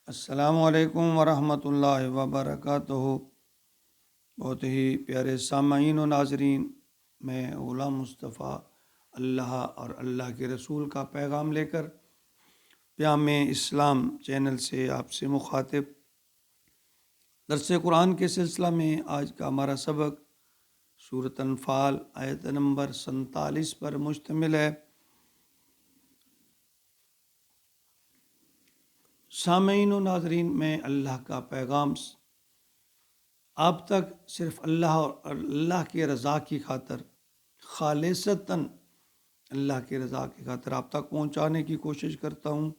السلام علیکم ورحمۃ اللہ وبرکاتہ۔ بہت ہی پیارے سامعین و ناظرین، میں غلام مصطفیٰ اللہ اور اللہ کے رسول کا پیغام لے کر پیام اسلام چینل سے آپ سے مخاطب۔ درس قرآن کے سلسلہ میں آج کا ہمارا سبق سورۃ انفال آیت نمبر 47 پر مشتمل ہے۔ سامعین و ناظرین، میں اللہ کا پیغام آپ تک صرف اللہ اور اللہ کے رضا کی خاطر، خالصتاً اللہ کے رضا کی خاطر آپ تک پہنچانے کی کوشش کرتا ہوں۔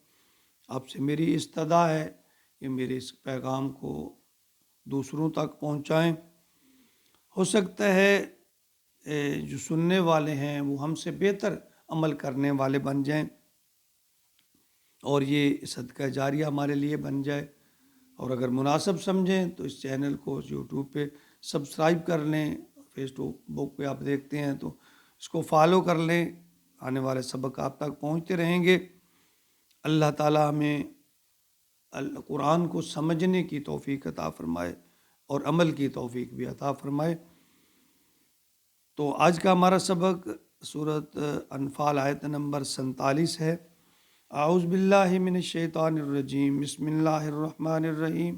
آپ سے میری استدعا ہے کہ میرے اس پیغام کو دوسروں تک پہنچائیں۔ ہو سکتا ہے جو سننے والے ہیں وہ ہم سے بہتر عمل کرنے والے بن جائیں اور یہ صدقہ جاریہ ہمارے لیے بن جائے، اور اگر مناسب سمجھیں تو اس چینل کو یوٹیوب پہ سبسکرائب کر لیں، فیس بک پہ آپ دیکھتے ہیں تو اس کو فالو کر لیں، آنے والے سبق آپ تک پہنچتے رہیں گے۔ اللہ تعالیٰ ہمیں قرآن کو سمجھنے کی توفیق عطا فرمائے اور عمل کی توفیق بھی عطا فرمائے۔ تو آج کا ہمارا سبق سورۃ انفال آیت نمبر 47 ہے۔ اعوذ باللہ من الشیطان الرجیم، بسم اللہ الرحمن الرحیم۔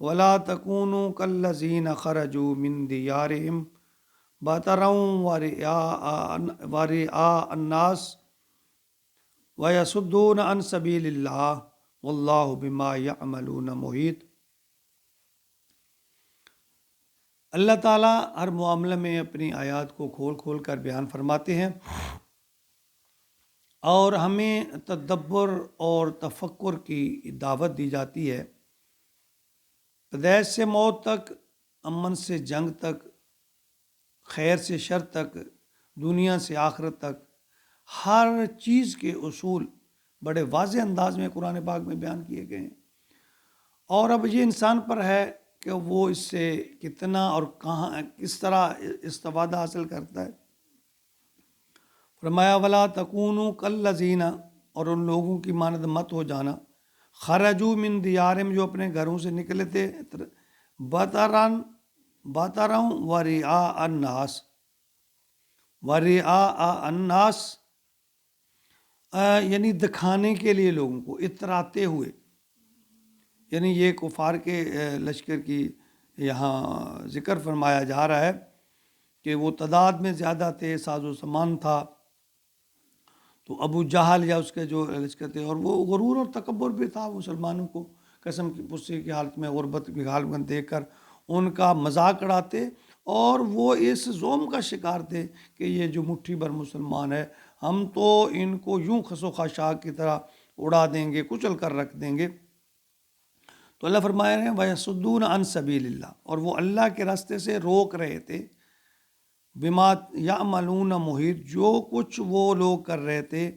ولا تکونوا کالذین خرجوا من دیارہم بطرا ورئاء الناس ویصدون عن سبیل اللہ واللہ بما یعملون محیط۔ اللہ تعالیٰ ہر معاملے میں اپنی آیات کو کھول کھول کر بیان فرماتے ہیں اور ہمیں تدبر اور تفکر کی دعوت دی جاتی ہے۔ پیدائش سے موت تک، امن سے جنگ تک، خیر سے شر تک، دنیا سے آخرت تک، ہر چیز کے اصول بڑے واضح انداز میں قرآن پاک میں بیان کیے گئے ہیں، اور اب یہ انسان پر ہے کہ وہ اس سے کتنا اور کہاں کس طرح استفادہ حاصل کرتا ہے۔ فرمایا ولا تکونوا کالذین، اور ان لوگوں کی مانند مت ہو جانا، خرجوا من دیارہم، جو اپنے گھروں سے نکلے تھے، بطرا ورئاء الناس، ورئاء الناس یعنی دکھانے کے لیے لوگوں کو، اتراتے ہوئے، یعنی یہ کفار کے لشکر کی یہاں ذکر فرمایا جا رہا ہے کہ وہ تعداد میں زیادہ تھے، ساز و سامان تھا، تو ابو جہل یا اس کے جو لشکر تھے، اور وہ غرور اور تکبر بھی تھا مسلمانوں کو قسم کی پرسی کی حالت میں، غربت کی حالت میں دیکھ کر ان کا مذاق اڑاتے، اور وہ اس ظلم کا شکار تھے کہ یہ جو مٹھی بھر مسلمان ہے، ہم تو ان کو یوں خس و خاشاک کی طرح اڑا دیں گے، کچل کر رکھ دیں گے۔ تو اللہ فرمایا رہے ہیں وَيَصُدُّونَ عَن سَبِيلِ اللَّهِ، اور وہ اللہ کے راستے سے روک رہے تھے، بِمَا يَعْمَلُونَ مُحِيطٌ، جو کچھ وہ لوگ کر رہے تھے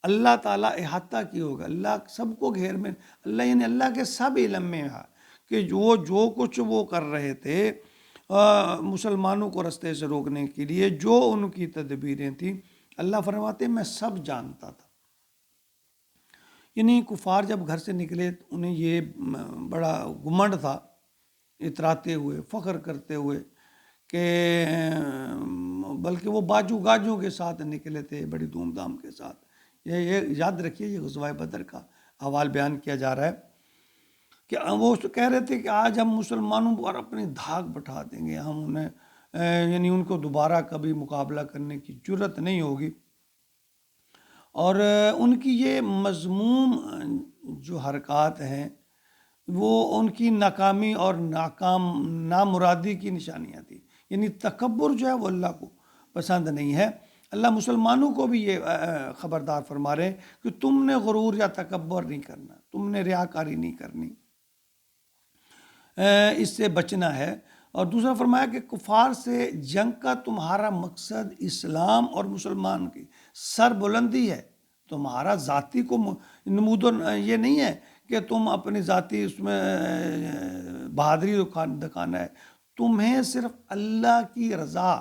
اللہ تعالیٰ احاطہ کی ہوگا، اللہ سب کو گھیر میں، اللہ یعنی اللہ کے سب علم میں ہے کہ جو کچھ وہ کر رہے تھے مسلمانوں کو راستے سے روکنے کے لیے، جو ان کی تدبیریں تھیں، اللہ فرماتے میں سب جانتا تھا۔ یعنی کفار جب گھر سے نکلے انہیں یہ بڑا گھمنڈ تھا، اتراتے ہوئے، فخر کرتے ہوئے، کہ بلکہ وہ باجو گاجوں کے ساتھ نکلے تھے، بڑی دھوم دھام کے ساتھ۔ یہ یاد رکھیے، یہ غزوہ بدر کا احوال بیان کیا جا رہا ہے کہ وہ کہہ رہے تھے کہ آج ہم مسلمانوں پر اپنی دھاک بٹھا دیں گے، ہم انہیں یعنی ان کو دوبارہ کبھی مقابلہ کرنے کی جرت نہیں ہوگی۔ اور ان کی یہ مذموم جو حرکات ہیں وہ ان کی ناکامی اور نامرادی کی نشانیاں تھیں، یعنی تکبر جو ہے وہ اللہ کو پسند نہیں ہے۔ اللہ مسلمانوں کو بھی یہ خبردار فرما رہے ہیں کہ تم نے غرور یا تکبر نہیں کرنا، تم نے ریاکاری نہیں کرنی، اس سے بچنا ہے۔ اور دوسرا فرمایا کہ کفار سے جنگ کا تمہارا مقصد اسلام اور مسلمان کی سر بلندی ہے، تمہارا ذاتی کو نمود یہ نہیں ہے کہ تم اپنی ذاتی اس میں بہادری دکھانا ہے، تمہیں صرف اللہ کی رضا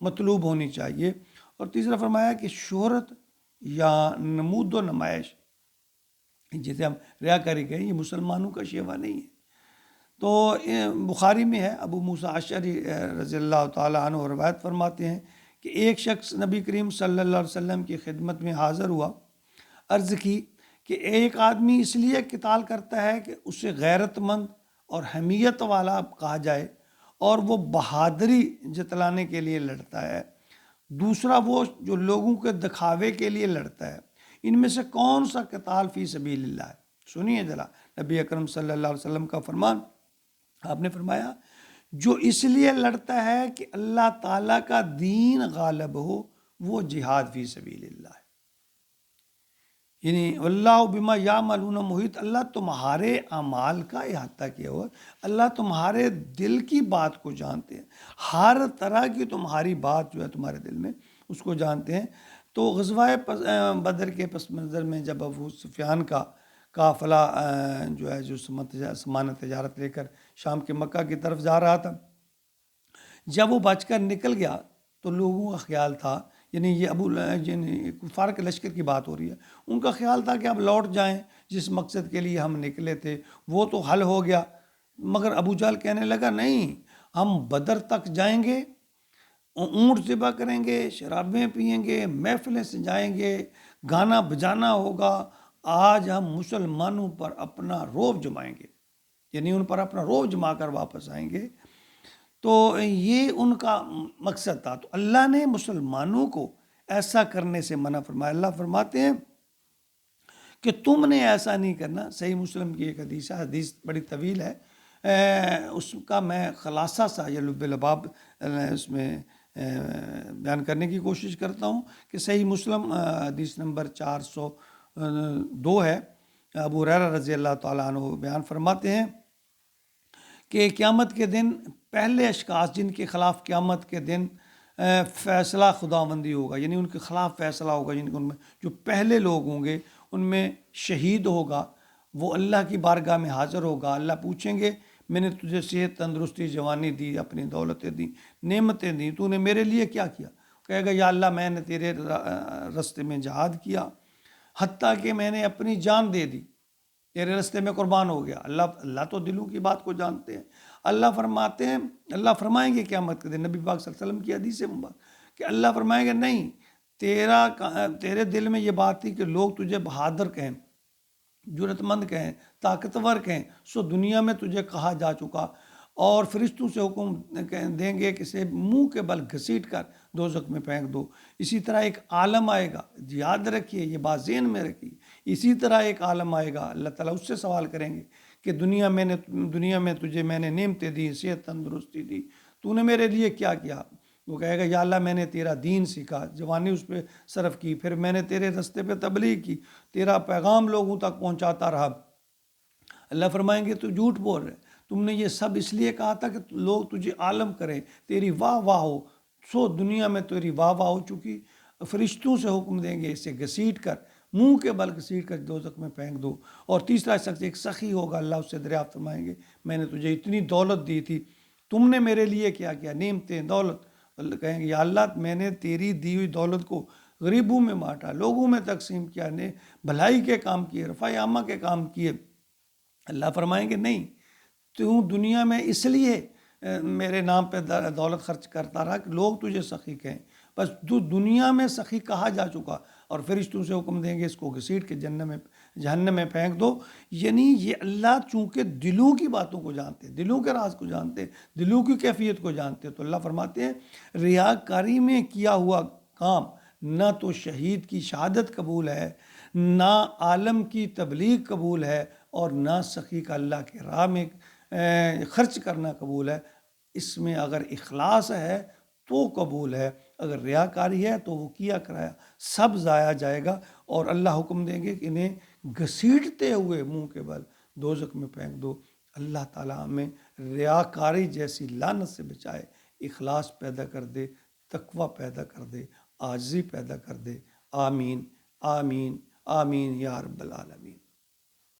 مطلوب ہونی چاہیے۔ اور تیسرا فرمایا کہ شہرت یا نمود و نمائش جسے ہم ریاکاری کہیں، یہ مسلمانوں کا شیوا نہیں ہے۔ تو بخاری میں ہے، ابو موسیٰ اشعری رضی اللہ تعالیٰ عنہ روایت فرماتے ہیں کہ ایک شخص نبی کریم صلی اللہ علیہ وسلم کی خدمت میں حاضر ہوا، عرض کی کہ ایک آدمی اس لیے قتال کرتا ہے کہ اسے غیرت مند اور حمیت والا کہا جائے اور وہ بہادری جتلانے کے لیے لڑتا ہے، دوسرا وہ جو لوگوں کے دکھاوے کے لیے لڑتا ہے، ان میں سے کون سا قتال فی سبیل اللہ ہے؟ سنیے ذرا نبی اکرم صلی اللہ علیہ وسلم کا فرمان، آپ نے فرمایا جو اس لیے لڑتا ہے کہ اللہ تعالیٰ کا دین غالب ہو وہ جہاد فی سبیل اللہ ہے۔ یعنی اللہ بما یعملون محیط، اللہ تمہارے اعمال کا احاطہ کیا ہوا، اللہ تمہارے دل کی بات کو جانتے ہیں، ہر طرح کی تمہاری بات جو ہے تمہارے دل میں اس کو جانتے ہیں۔ تو غزوہ بدر کے پس منظر میں جب ابو سفیان کا قافلہ جو ہے جو سامان تجارت لے کر شام کے مکہ کی طرف جا رہا تھا، جب وہ بچ کر نکل گیا تو لوگوں کا خیال تھا، یعنی یہ یعنی کفار کے لشکر کی بات ہو رہی ہے، ان کا خیال تھا کہ اب لوٹ جائیں، جس مقصد کے لیے ہم نکلے تھے وہ تو حل ہو گیا۔ مگر ابو جہل کہنے لگا نہیں، ہم بدر تک جائیں گے، اونٹ ذبح کریں گے، شرابیں پئیں گے، محفلیں سجائیں گے، گانا بجانا ہوگا، آج ہم مسلمانوں پر اپنا روب جمائیں گے، یعنی ان پر اپنا روب جما کر واپس آئیں گے۔ تو یہ ان کا مقصد تھا۔ تو اللہ نے مسلمانوں کو ایسا کرنے سے منع فرمایا۔ اللہ فرماتے ہیں کہ تم نے ایسا نہیں کرنا۔ صحیح مسلم کی ایک حدیث ہے، حدیث بڑی طویل ہے، اس کا میں خلاصہ سا یا لب لباب اس میں بیان کرنے کی کوشش کرتا ہوں کہ صحیح مسلم حدیث نمبر 402 ہے۔ ابو ہریرہ رضی اللہ تعالیٰ عنہ بیان فرماتے ہیں کہ قیامت کے دن پہلے اشخاص جن کے خلاف قیامت کے دن فیصلہ خداوندی ہوگا، یعنی ان کے خلاف فیصلہ ہوگا، جن ان میں جو پہلے لوگ ہوں گے ان میں شہید ہوگا، وہ اللہ کی بارگاہ میں حاضر ہوگا۔ اللہ پوچھیں گے میں نے تجھے صحت، تندرستی، جوانی دی، اپنی دولتیں دی، نعمتیں دی، تو نے میرے لیے کیا کیا؟ کہے گا یا اللہ میں نے تیرے راستے میں جہاد کیا، حتیٰ کہ میں نے اپنی جان دے دی، تیرے راستے میں قربان ہو گیا۔ اللہ تو دلوں کی بات کو جانتے ہیں۔ اللہ فرماتے ہیں، اللہ فرمائیں گے قیامت کے دن، نبی پاک صلی اللہ علیہ وسلم کی حدیث مبارک کہ اللہ فرمائیں گے نہیں، تیرے دل میں یہ بات تھی کہ لوگ تجھے بہادر کہیں، جرأت مند کہیں، طاقتور کہیں، سو دنیا میں تجھے کہا جا چکا، اور فرشتوں سے حکم دیں گے کہ اسے منہ کے بل گھسیٹ کر دوزخ میں پھینک دو۔ اسی طرح ایک عالم آئے گا، یاد رکھیے یہ بات ذہن میں رکھیے، اسی طرح ایک عالم آئے گا، اللہ تعالیٰ اس سے سوال کریں گے کہ دنیا میں تجھے میں نے نعمتیں دی، صحت، تندرستی دی، تو نے میرے لیے کیا کیا؟ وہ کہے گا یا اللہ میں نے تیرا دین سیکھا، جوانی اس پہ صرف کی، پھر میں نے تیرے راستے پہ تبلیغ کی، تیرا پیغام لوگوں تک پہنچاتا رہا۔ اللہ فرمائیں گے تو جھوٹ بول رہے، تم نے یہ سب اس لیے کہا تھا کہ لوگ تجھے عالم کریں، تیری واہ واہ ہو، سو دنیا میں تیری واہ واہ ہو چکی، فرشتوں سے حکم دیں گے اسے گھسیٹ کر، منہ کے بل گھسیٹ کر دوزخ میں پھینک دو۔ اور تیسرا شخص ایک سخی ہوگا، اللہ اس سے دریافت فرمائیں گے میں نے تجھے اتنی دولت دی تھی، تم نے میرے لیے کیا کیا؟ نعمتیں، دولت۔ اللہ کہیں گے یا اللہ میں نے تیری دی ہوئی دولت کو غریبوں میں بانٹا، لوگوں میں تقسیم کیا، نے بھلائی کے کام کیے، رفع عامہ کے کام کیے۔ اللہ فرمائیں گے نہیں، تو دنیا میں اس لیے میرے نام پہ دولت خرچ کرتا رہا کہ لوگ تجھے سخی کہیں، بس دنیا میں سخی کہا جا چکا، اور فرشتوں سے حکم دیں گے اس کو گھسیٹ کے جہنم میں پھینک دو۔ یعنی یہ اللہ چونکہ دلوں کی باتوں کو جانتے ہیں، دلوں کے راز کو جانتے ہیں، دلوں کی کیفیت کو جانتے ہیں، تو اللہ فرماتے ہیں ریاکاری میں کیا ہوا کام نہ تو شہید کی شہادت قبول ہے، نہ عالم کی تبلیغ قبول ہے، اور نہ سخی کا اللہ کے راہ میں خرچ کرنا قبول ہے۔ اس میں اگر اخلاص ہے تو قبول ہے، اگر ریاکاری ہے تو وہ کیا کرایا سب ضائع جائے گا، اور اللہ حکم دیں گے کہ انہیں گھسیٹتے ہوئے منہ کے بل دوزخ میں پھینک دو۔ اللہ تعالیٰ ہمیں ریاکاری جیسی لعنت سے بچائے، اخلاص پیدا کر دے، تقوی پیدا کر دے، عاجزی پیدا کر دے۔ آمین آمین آمین یا رب العالمین۔